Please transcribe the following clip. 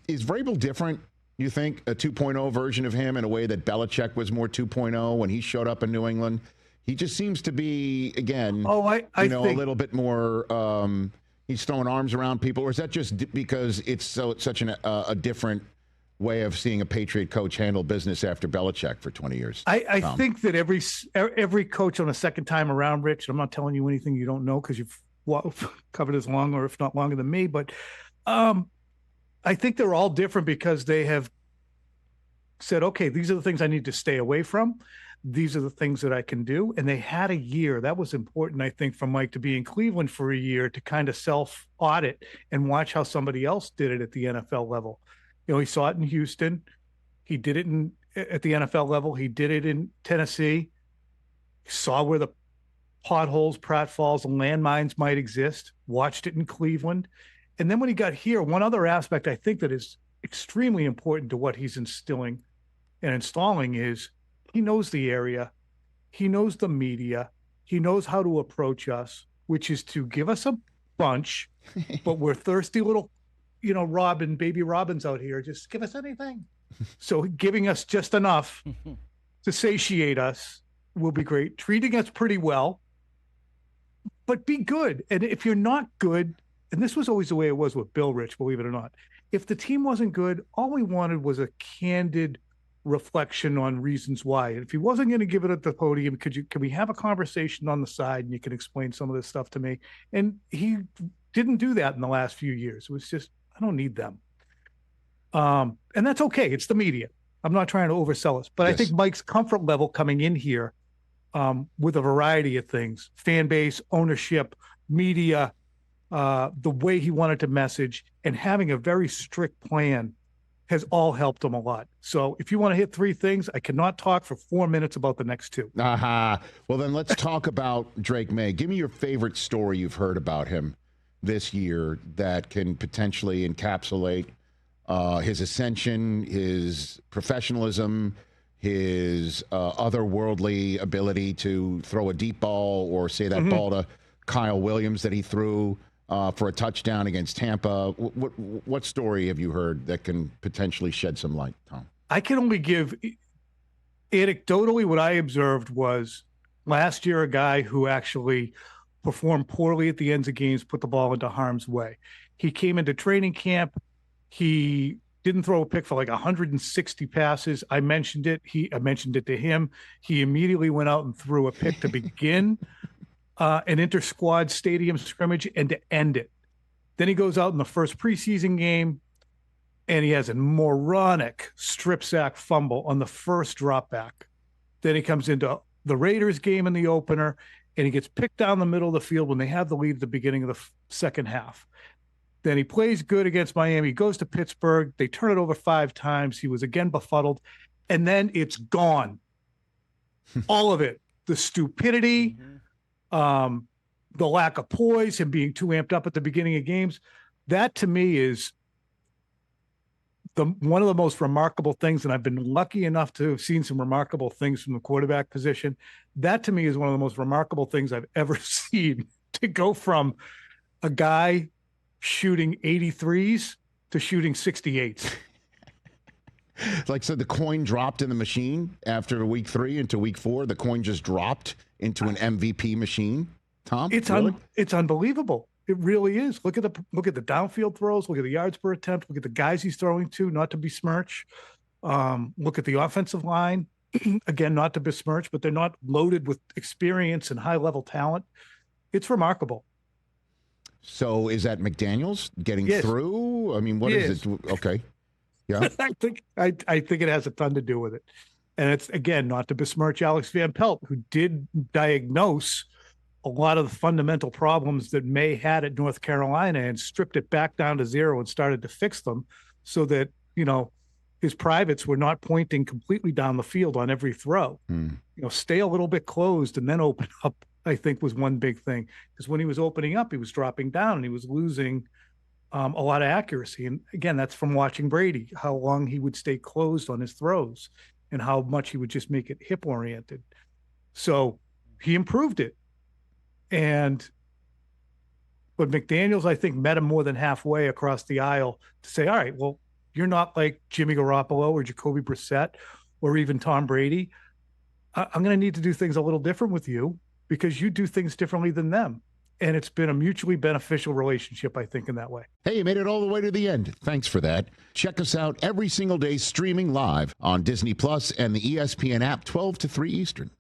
Is Vrabel different, you think, a 2.0 version of him in a way that Belichick was more 2.0 when he showed up in New England? He just seems to be, again, I think a little bit more, he's throwing arms around people. Or is that just because it's such a different way of seeing a Patriot coach handle business after Belichick for 20 years? I think that every coach on a second time around, Rich, I'm not telling you anything you don't know because you've covered as long or if not longer than me, but I think they're all different because they have said, okay, these are the things I need to stay away from. These are the things that I can do. And they had a year. That was important, I think, for Mike to be in Cleveland for a year to kind of self-audit and watch how somebody else did it at the NFL level. He saw it in Houston. He did it at the NFL level. He did it in Tennessee. He saw where the potholes, pratfalls, and landmines might exist. Watched it in Cleveland. And then when he got here, one other aspect I think that is extremely important to what he's instilling and installing is he knows the area. He knows the media. He knows how to approach us, which is to give us a bunch, but we're thirsty little, baby Robins out here. Just give us anything. So giving us just enough to satiate us will be great. Treating us pretty well, but be good. And if you're not good, and this was always the way it was with Bill, Rich, believe it or not, if the team wasn't good, all we wanted was a candid reflection on reasons why. And if he wasn't going to give it at the podium, can we have a conversation on the side and you can explain some of this stuff to me? And he didn't do that in the last few years. It was just, I don't need them. And that's okay. It's the media. I'm not trying to oversell us, but yes. I think Mike's comfort level coming in here with a variety of things, fan base, ownership, media, the way he wanted to message, and having a very strict plan has all helped him a lot. So if you want to hit three things, I cannot talk for 4 minutes about the next two. Well, then let's talk about Drake Maye. Give me your favorite story you've heard about him this year that can potentially encapsulate his ascension, his professionalism, his otherworldly ability to throw a deep ball or say that ball to Kyle Williams that he threw for a touchdown against Tampa. What story have you heard that can potentially shed some light, Tom? I can only give anecdotally what I observed was last year a guy who actually performed poorly at the ends of games, put the ball into harm's way. He came into training camp. He didn't throw a pick for like 160 passes. I mentioned it. I mentioned it to him. He immediately went out and threw a pick to begin an inter-squad stadium scrimmage and to end it. Then he goes out in the first preseason game and he has a moronic strip sack fumble on the first drop back. Then he comes into the Raiders game in the opener and he gets picked down the middle of the field when they have the lead at the beginning of the second half. Then he plays good against Miami, goes to Pittsburgh. They turn it over 5 times. He was again befuddled. And then it's gone. All of it. The stupidity, the lack of poise, him being too amped up at the beginning of games. That to me is one of the most remarkable things. And I've been lucky enough to have seen some remarkable things from the quarterback position. That to me is one of the most remarkable things I've ever seen, to go from a guy shooting 83s to shooting 68s. Like, so the coin dropped in the machine after week 3 into week 4. The coin just dropped into an MVP machine. Tom, it's really? It's unbelievable. It really is. Look at the downfield throws. Look at the yards per attempt. Look at the guys he's throwing to. Not to besmirch. Look at the offensive line. Again, not to besmirch, but they're not loaded with experience and high level talent. It's remarkable. So is that McDaniels getting through? I mean, what is it? Okay. Yeah. I think it has a ton to do with it. And it's, again, not to besmirch Alex Van Pelt, who did diagnose a lot of the fundamental problems that May had at North Carolina and stripped it back down to 0 and started to fix them so that, his privates were not pointing completely down the field on every throw. Stay a little bit closed and then open up, I think, was one big thing. Because when he was opening up, he was dropping down and he was losing a lot of accuracy. And again, that's from watching Brady, how long he would stay closed on his throws and how much he would just make it hip oriented. So he improved it. But McDaniels, I think, met him more than halfway across the aisle to say, all right, well, You're not like Jimmy Garoppolo or Jacoby Brissett or even Tom Brady. I'm going to need to do things a little different with you because you do things differently than them. And it's been a mutually beneficial relationship, I think, in that way. Hey, you made it all the way to the end. Thanks for that. Check us out every single day streaming live on Disney Plus and the ESPN app 12 to 3 Eastern.